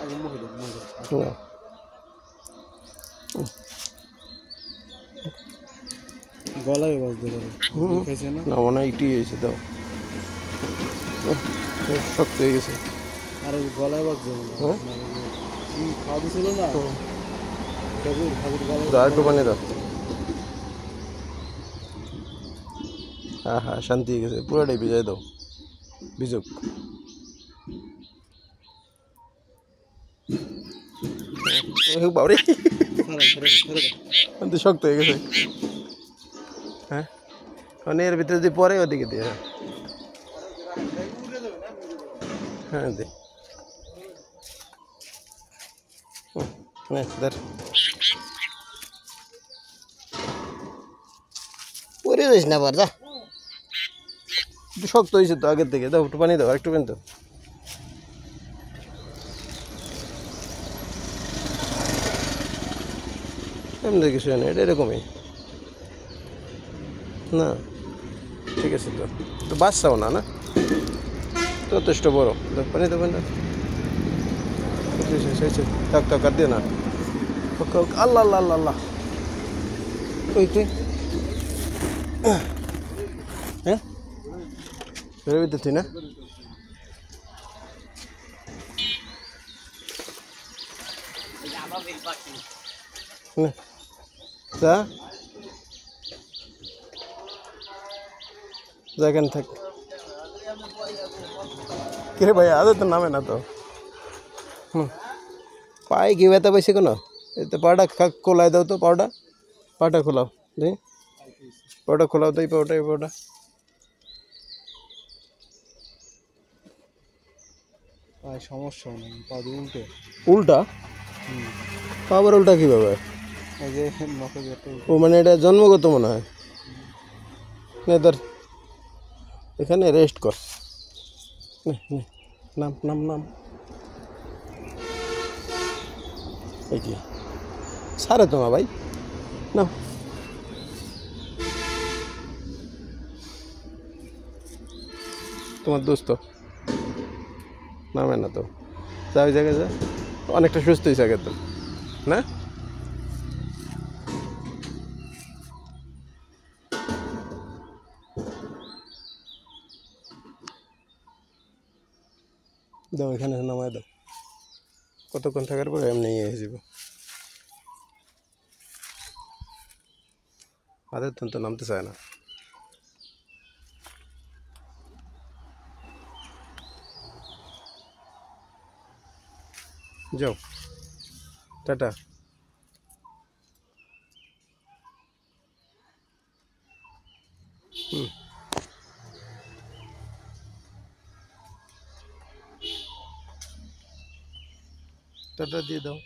না গলায় বাজতে পারে খাইছে না না মনে হয় ইটি হয়েছে দাও শক্ত হয়ে গেছে আর গলায় বাজছে হ্যাঁ খাওয়া দিছিল না খেজুর গলায় দাও একটু পানি দাও হ্যাঁ হ্যাঁ শান্তি হয়ে গেছে পুরোটাই ভিজাই দাও ভিজুক বাবরে শক্ত হয়ে গেছে হ্যাঁ মানে এর ভিতরে যদি পরে ওদিকে দিয়ে হ্যাঁ দে ধর পরে যাইস না আবার যা একটু শক্ত হয়েছে তো আগের থেকে দাও একটু পানি দাও একটু পানি দাও এমনি কিছু না এটা এরকমই না ঠিক আছে তো তো বাচ্চাও না না যথেষ্ট বড় পানি দেবেন না থাক থাক আর দিয়ে না আল্লাহ আল্লাহ আল্লাহ আল্লাহ ওই তুই হ্যাঁ বেরোবি তো তুই না যা যেখানে থাক কিরে ভাই আদৌ তো নামে না তো পায়ে কি ব্যথা পাইছে কোনো এই তো পাটা খোলাই দাও তো পাটা খোলাও দেখি পাটা খোলাও তো এই পাটা সমস্যা নেই পা উল্টে উল্টা পা আবার উল্টা কীভাবে এই যে ও মানে এটা জন্মগত মনে হয় না ধর এখানে রেস্ট কর নাম নাম নাম এই কি সারে তোমা ভাই না তোমার দোস্ত নামে না তো যা ওই জায়গায় যা অনেকটা সুস্থ হয়েছে আগে তো না দাও এখানে নামায় দাও কতক্ষণ থাকার পরে এমনি ইয়ে হয়ে যাবে আদের তো নামতে চায় না যাও টাটা টাটা দিয়ে দাও